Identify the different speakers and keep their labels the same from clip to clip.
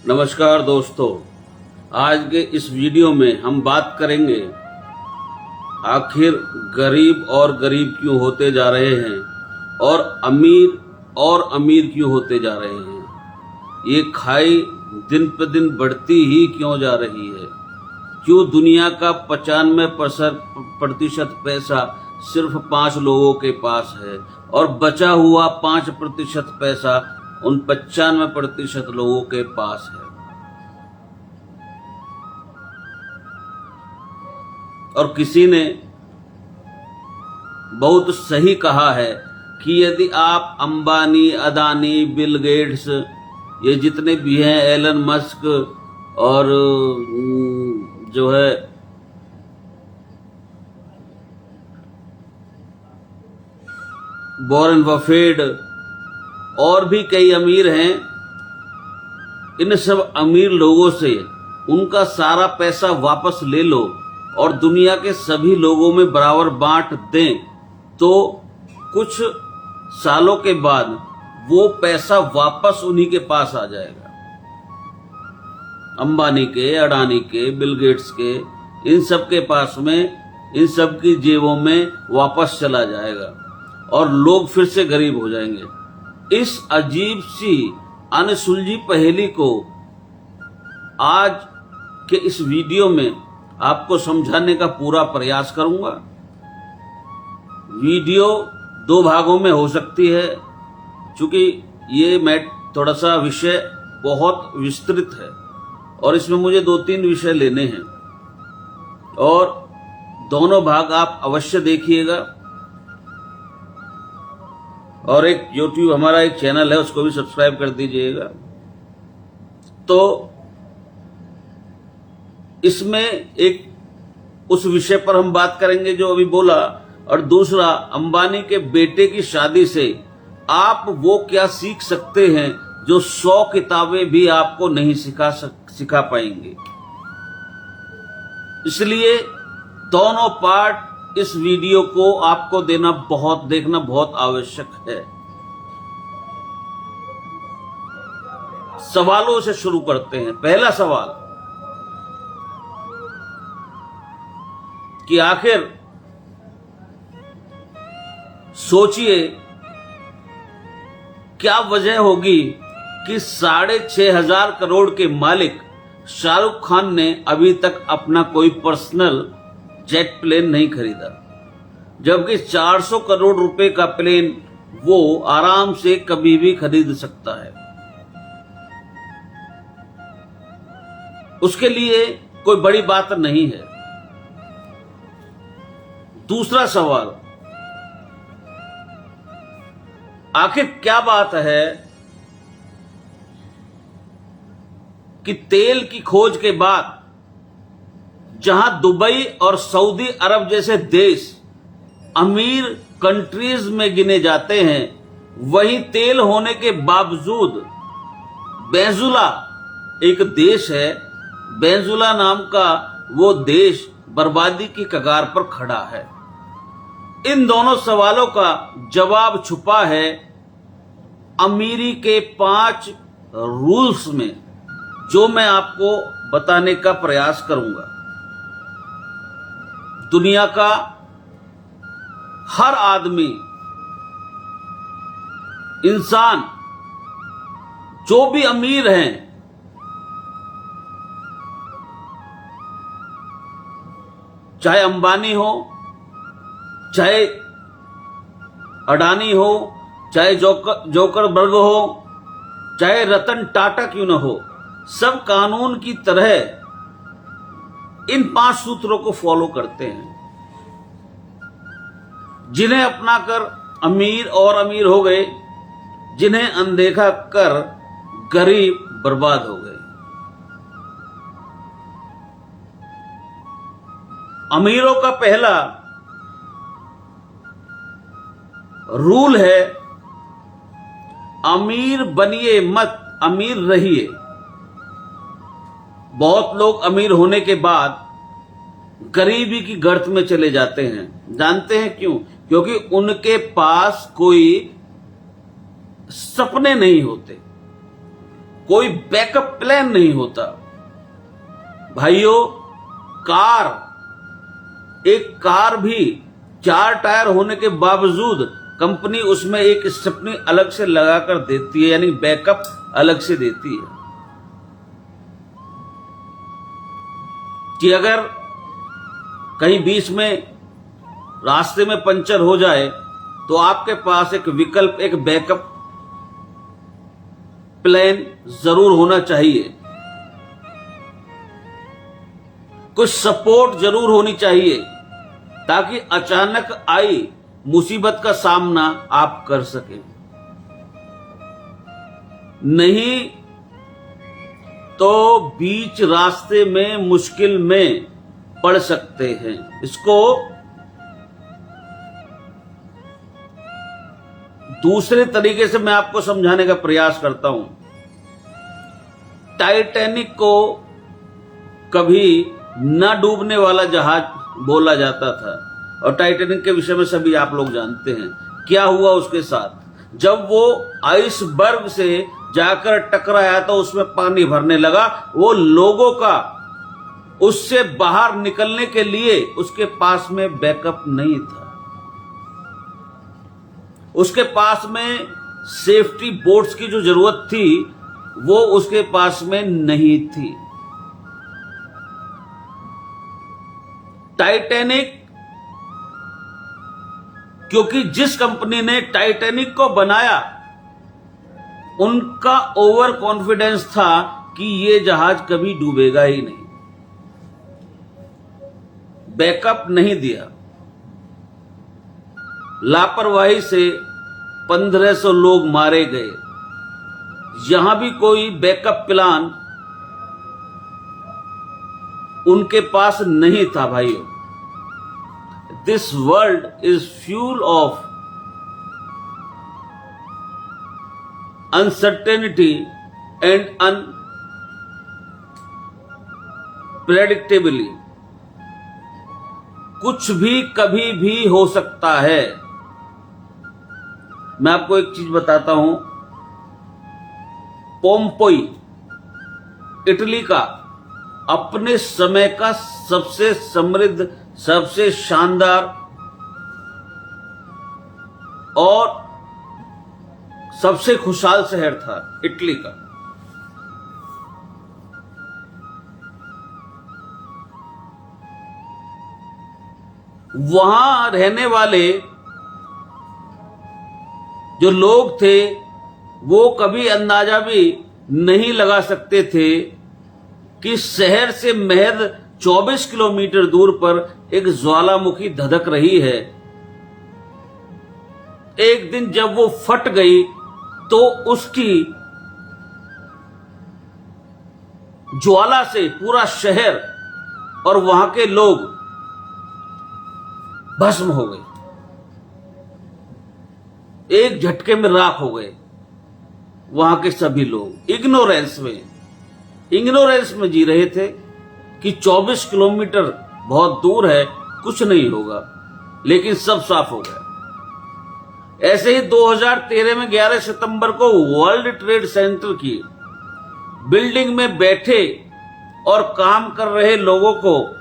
Speaker 1: नमस्कार दोस्तों, आज के इस वीडियो में हम बात करेंगे आखिर गरीब और गरीब क्यों होते जा रहे हैं और अमीर क्यों होते जा रहे हैं। ये खाई दिन पर दिन बढ़ती ही क्यों जा रही है। क्यों दुनिया का 95% पैसा सिर्फ 5 लोगों के पास है और बचा हुआ 5% पैसा उन 95% लोगों के पास है। और किसी ने बहुत सही कहा है कि यदि आप अंबानी, अदानी, बिल गेट्स, ये जितने भी हैं, एलन मस्क और जो है वॉरेन बफेट और भी कई अमीर हैं, इन सब अमीर लोगों से उनका सारा पैसा वापस ले लो और दुनिया के सभी लोगों में बराबर बांट दें, तो कुछ सालों के बाद वो पैसा वापस उन्हीं के पास आ जाएगा। अंबानी के, अडानी के, बिल गेट्स के, इन सब के पास में, इन सब की जेबों में वापस चला जाएगा और लोग फिर से गरीब हो जाएंगे। इस अजीब सी अनसुलझी पहेली को आज के इस वीडियो में आपको समझाने का पूरा प्रयास करूंगा। वीडियो 2 भागों में हो सकती है, क्योंकि ये मैं थोड़ा सा विषय बहुत विस्तृत है और इसमें मुझे 2-3 विषय लेने हैं और दोनों भाग आप अवश्य देखिएगा। और एक YouTube हमारा एक चैनल है, उसको भी सब्सक्राइब कर दीजिएगा। तो इसमें एक उस विषय पर हम बात करेंगे जो अभी बोला, और दूसरा अंबानी के बेटे की शादी से आप वो क्या सीख सकते हैं जो 100 किताबें भी आपको नहीं सिखा पाएंगे। इसलिए दोनों पार्ट इस वीडियो को आपको देखना बहुत आवश्यक है। सवालों से शुरू करते हैं। पहला सवाल कि आखिर सोचिए क्या वजह होगी कि 6,500 करोड़ के मालिक शाहरुख खान ने अभी तक अपना कोई पर्सनल जेट प्लेन नहीं खरीदा, जबकि 400 करोड़ रुपए का प्लेन वो आराम से कभी भी खरीद सकता है। उसके लिए कोई बड़ी बात नहीं है। दूसरा सवाल, आखिर क्या बात है कि तेल की खोज के बाद जहां दुबई और सऊदी अरब जैसे देश अमीर कंट्रीज में गिने जाते हैं, वहीं तेल होने के बावजूद वेनेजुला एक देश है, वेनेजुला नाम का वो देश बर्बादी की कगार पर खड़ा है। इन दोनों सवालों का जवाब छुपा है अमीरी के 5 रूल्स में, जो मैं आपको बताने का प्रयास करूंगा। दुनिया का हर आदमी, इंसान, जो भी अमीर हैं, चाहे अंबानी हो, चाहे अडानी हो, चाहे जोकरबर्ग हो, चाहे रतन टाटा क्यों न हो, सब कानून की तरह इन 5 सूत्रों को फॉलो करते हैं, जिन्हें अपनाकर अमीर और अमीर हो गए, जिन्हें अनदेखा कर गरीब बर्बाद हो गए। अमीरों का पहला रूल है, अमीर बनिए मत, अमीर रहिए। बहुत लोग अमीर होने के बाद गरीबी की गर्त में चले जाते हैं। जानते हैं क्यों? क्योंकि उनके पास कोई सपने नहीं होते। कोई बैकअप प्लान नहीं होता। भाइयों, एक कार भी 4 टायर होने के बावजूद कंपनी उसमें एक स्टेपनी अलग से लगाकर देती है, यानी बैकअप अलग से देती है कि अगर कहीं बीच में रास्ते में पंचर हो जाए तो आपके पास एक विकल्प, एक बैकअप प्लान जरूर होना चाहिए, कुछ सपोर्ट जरूर होनी चाहिए ताकि अचानक आई मुसीबत का सामना आप कर सकें। नहीं तो बीच रास्ते में मुश्किल में पड़ सकते हैं। इसको दूसरे तरीके से मैं आपको समझाने का प्रयास करता हूं। टाइटैनिक को कभी न डूबने वाला जहाज बोला जाता था और टाइटैनिक के विषय में सभी आप लोग जानते हैं क्या हुआ उसके साथ। जब वो आइसबर्ग से जाकर टकराया तो उसमें पानी भरने लगा। वो लोगों का उससे बाहर निकलने के लिए उसके पास में बैकअप नहीं था, उसके पास में सेफ्टी बोट्स की जो जरूरत थी वो उसके पास में नहीं थी। टाइटैनिक, क्योंकि जिस कंपनी ने टाइटैनिक को बनाया उनका ओवर कॉन्फिडेंस था कि ये जहाज कभी डूबेगा ही नहीं, बैकअप नहीं दिया। लापरवाही से 1500 लोग मारे गए। यहां भी कोई बैकअप प्लान उनके पास नहीं था। भाइयों, this world is fuel of uncertainty and unpredictably. कुछ भी कभी भी हो सकता है। मैं आपको एक चीज बताता हूं। पोम्पेई, इटली का अपने समय का सबसे समृद्ध, सबसे शानदार और सबसे खुशहाल शहर था इटली का। वहां रहने वाले जो लोग थे वो कभी अंदाजा भी नहीं लगा सकते थे कि शहर से महज 24 किलोमीटर दूर पर एक ज्वालामुखी धधक रही है। एक दिन जब वो फट गई तो उसकी ज्वाला से पूरा शहर और वहां के लोग भस्म हो गए, एक झटके में राख हो गए। वहां के सभी लोग इग्नोरेंस में जी रहे थे कि 24 किलोमीटर बहुत दूर है, कुछ नहीं होगा, लेकिन सब साफ हो गया। ऐसे ही 2013 में 11 सितंबर को वर्ल्ड ट्रेड सेंटर की बिल्डिंग में बैठे और काम कर रहे लोगों को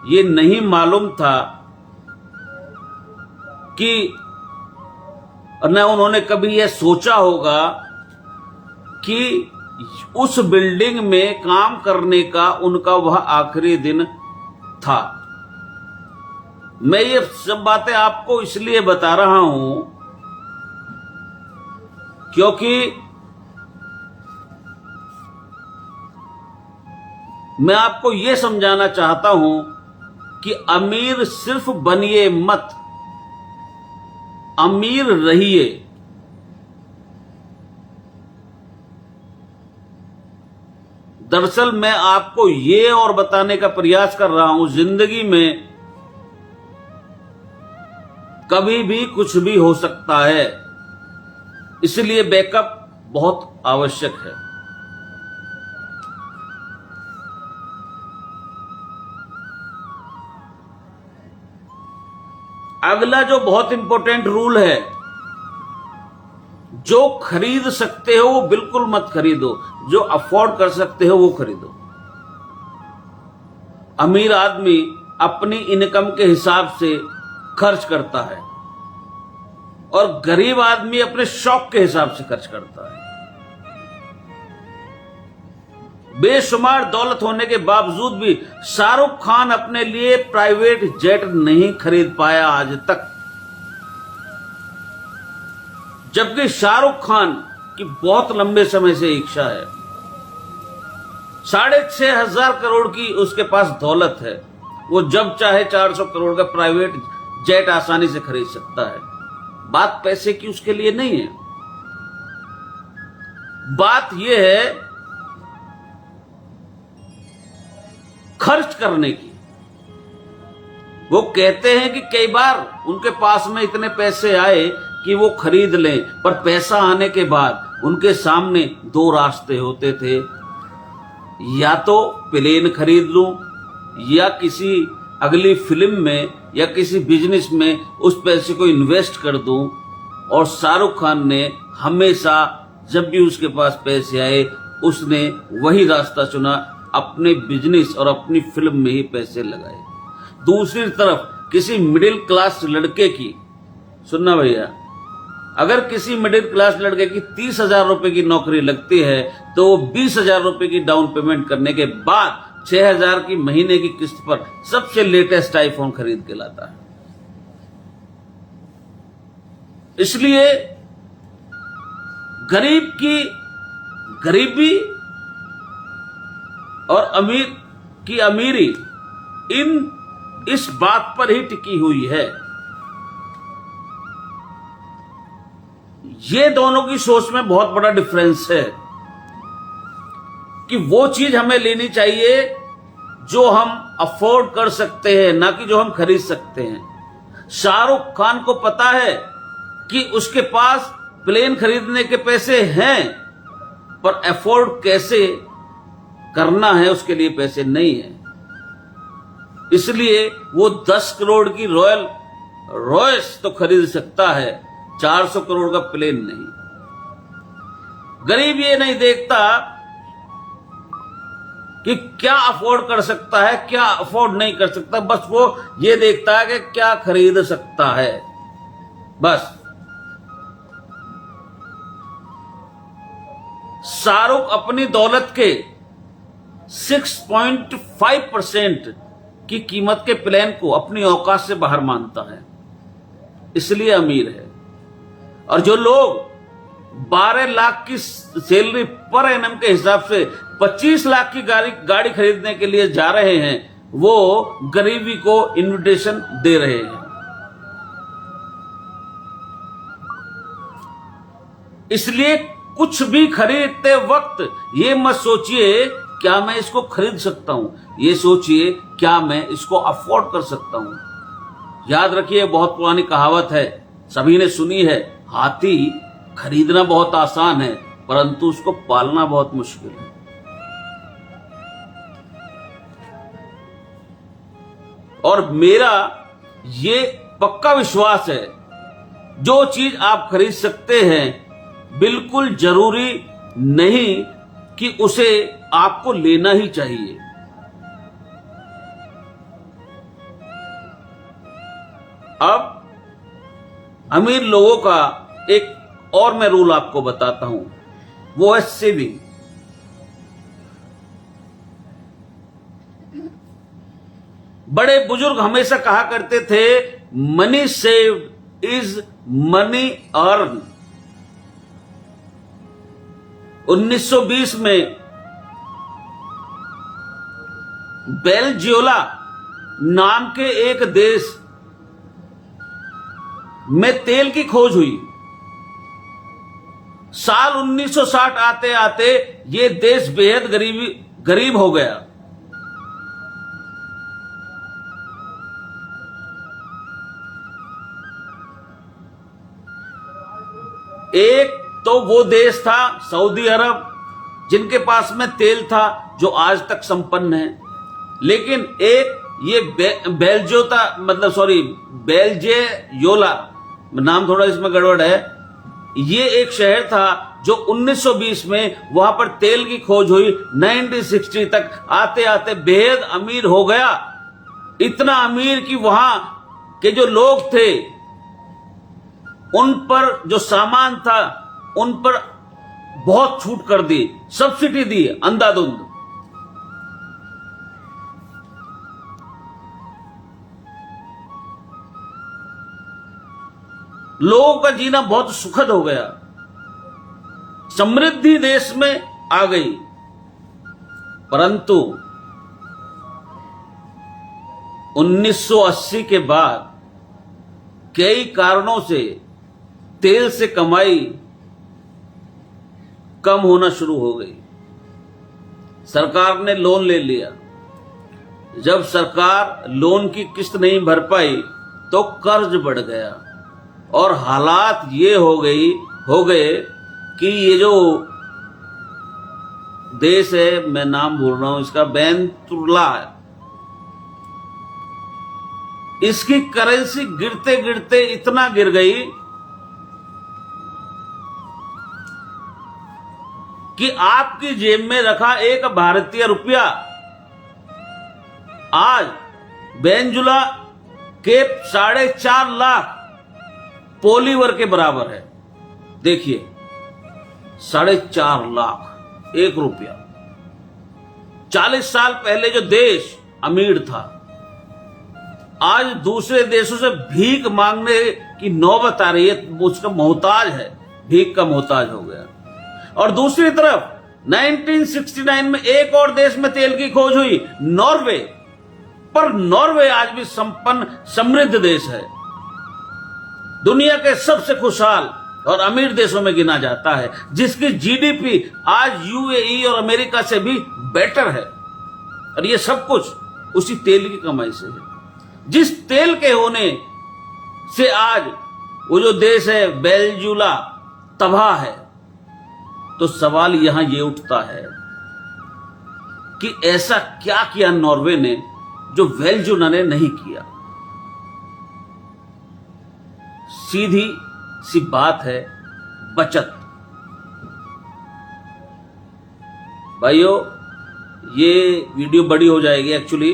Speaker 1: ये नहीं मालूम था कि न उन्होंने कभी यह सोचा होगा कि उस बिल्डिंग में काम करने का उनका वह आखिरी दिन था। मैं ये सब बातें आपको इसलिए बता रहा हूं क्योंकि मैं आपको यह समझाना चाहता हूं कि अमीर सिर्फ बनिए मत, अमीर रहिए। दरअसल मैं आपको ये और बताने का प्रयास कर रहा हूं, जिंदगी में कभी भी कुछ भी हो सकता है, इसलिए बैकअप बहुत आवश्यक है। अगला जो बहुत इंपॉर्टेंट रूल है, जो खरीद सकते हो वो बिल्कुल मत खरीदो, जो अफोर्ड कर सकते हो वो खरीदो। अमीर आदमी अपनी इनकम के हिसाब से खर्च करता है और गरीब आदमी अपने शौक के हिसाब से खर्च करता है। बेशुमार दौलत होने के बावजूद भी शाहरुख खान अपने लिए प्राइवेट जेट नहीं खरीद पाया आज तक, जबकि शाहरुख खान की बहुत लंबे समय से इच्छा है। 6,500 करोड़ की उसके पास दौलत है, वो जब चाहे 400 करोड़ का प्राइवेट जेट आसानी से खरीद सकता है। बात पैसे की उसके लिए नहीं है, बात यह है खर्च करने की। वो कहते हैं कि कई बार उनके पास में इतने पैसे आए कि वो खरीद लें, पर पैसा आने के बाद उनके सामने दो रास्ते होते थे, या तो प्लेन खरीद लूं या किसी अगली फिल्म में या किसी बिजनेस में उस पैसे को इन्वेस्ट कर दूं। और शाहरुख खान ने हमेशा जब भी उसके पास पैसे आए उसने वही रास्ता चुना, अपने बिजनेस और अपनी फिल्म में ही पैसे लगाए। दूसरी तरफ किसी मिडिल क्लास लड़के की, सुनना भैया, अगर किसी मिडिल क्लास लड़के की 30,000 रुपए की नौकरी लगती है तो वो 20,000 रुपए की डाउन पेमेंट करने के बाद 6,000 की महीने की किस्त पर सबसे लेटेस्ट आईफोन खरीद के लाता है। इसलिए गरीब की गरीबी और अमीर की अमीरी इस बात पर ही टिकी हुई है। ये दोनों की सोच में बहुत बड़ा डिफरेंस है कि वो चीज हमें लेनी चाहिए जो हम अफोर्ड कर सकते हैं, ना कि जो हम खरीद सकते हैं। शाहरुख खान को पता है कि उसके पास प्लेन खरीदने के पैसे हैं, पर अफोर्ड कैसे करना है उसके लिए पैसे नहीं है। इसलिए वो 10 करोड़ की रॉयल रॉयस तो खरीद सकता है, 400 करोड़ का प्लेन नहीं। गरीब ये नहीं देखता कि क्या अफोर्ड कर सकता है, क्या अफोर्ड नहीं कर सकता, बस वो ये देखता है कि क्या खरीद सकता है, बस। शाहरुख अपनी दौलत के 6.5% की कीमत के प्लेन को अपनी औकात से बाहर मानता है, इसलिए अमीर है। और जो लोग 12 लाख की सैलरी पर एनम के हिसाब से 25 लाख की गाड़ी खरीदने के लिए जा रहे हैं, वो गरीबी को इन्विटेशन दे रहे हैं। इसलिए कुछ भी खरीदते वक्त ये मत सोचिए क्या मैं इसको खरीद सकता हूं, ये सोचिए क्या मैं इसको अफोर्ड कर सकता हूं। याद रखिए, बहुत पुरानी कहावत है, सभी ने सुनी है, हाथी खरीदना बहुत आसान है परंतु उसको पालना बहुत मुश्किल है। और मेरा ये पक्का विश्वास है, जो चीज आप खरीद सकते हैं बिल्कुल जरूरी नहीं कि उसे आपको लेना ही चाहिए। अब अमीर लोगों का एक और मैं रूल आपको बताता हूं, वो है सेविंग। बड़े बुजुर्ग हमेशा कहा करते थे, money saved is money earn. 1920 में बेल्जियोला नाम के एक देश में तेल की खोज हुई। साल 1960 आते आते ये देश बेहद गरीब हो गया। एक तो वो देश था सऊदी अरब, जिनके पास में तेल था, जो आज तक संपन्न है। लेकिन एक ये बेल्जियोला, नाम थोड़ा इसमें गड़बड़ है, ये एक शहर था जो 1920 में वहां पर तेल की खोज हुई, 1960 तक आते आते बेहद अमीर हो गया। इतना अमीर कि वहां के जो लोग थे उन पर जो सामान था उन पर बहुत छूट कर दी, सब्सिडी दी अंधाधुंध। लोगों का जीना बहुत सुखद हो गया, समृद्धि देश में आ गई। परंतु 1980 के बाद कई कारणों से तेल से कमाई कम होना शुरू हो गई। सरकार ने लोन ले लिया। जब सरकार लोन की किस्त नहीं भर पाई तो कर्ज बढ़ गया और हालात ये हो गए कि ये जो देश है, मैं नाम भूल रहा हूं इसका, वेनेजुएला है, इसकी करेंसी गिरते गिरते इतना गिर गई कि आपकी जेब में रखा एक भारतीय रुपया आज वेनेजुएला के 4.5 लाख पोलीवर के बराबर है। देखिए 4.5 लाख एक रुपया। 40 साल पहले जो देश अमीर था आज दूसरे देशों से भीख मांगने की नौबत आ रही है, उसका मोहताज है, भीख का मोहताज हो गया। और दूसरी तरफ 1969 में एक और देश में तेल की खोज हुई, नॉर्वे। पर नॉर्वे आज भी संपन्न समृद्ध देश है, दुनिया के सबसे खुशहाल और अमीर देशों में गिना जाता है, जिसकी जीडीपी आज यूएई और अमेरिका से भी बेटर है। और ये सब कुछ उसी तेल की कमाई से है। जिस तेल के होने से आज वो जो देश है वेनेजुएला तबाह है, तो सवाल यहां ये उठता है कि ऐसा क्या किया नॉर्वे ने जो वेनेजुएला ने नहीं किया। सीधी सी बात है, बचत। भाइयों, ये वीडियो बड़ी हो जाएगी एक्चुअली,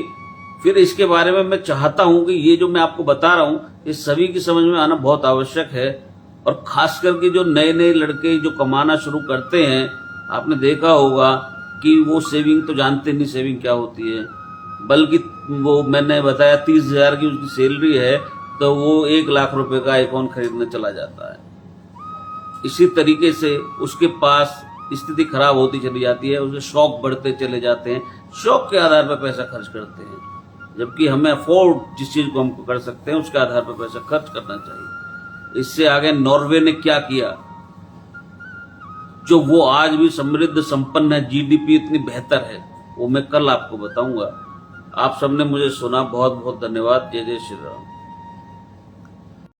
Speaker 1: फिर इसके बारे में मैं चाहता हूं कि ये जो मैं आपको बता रहा हूं ये सभी की समझ में आना बहुत आवश्यक है। और खास करके जो नए नए लड़के जो कमाना शुरू करते हैं, आपने देखा होगा कि वो सेविंग तो जानते नहीं सेविंग क्या होती है, बल्कि वो मैंने बताया 30,000 की उसकी सैलरी है तो वो 1 लाख रुपए का आईफोन खरीदने चला जाता है। इसी तरीके से उसके पास स्थिति खराब होती चली जाती है, उसके शौक बढ़ते चले जाते हैं, शौक के आधार पर पैसा खर्च करते हैं, जबकि हमें अफोर्ड जिस चीज को हम कर सकते हैं उसके आधार पर पैसा खर्च करना चाहिए। इससे आगे नॉर्वे ने क्या किया जो वो आज भी समृद्ध संपन्न है, जीडीपी इतनी बेहतर है, वो मैं कल आपको बताऊंगा। आप सबने मुझे सुना, बहुत बहुत धन्यवाद। जय जय श्री राम।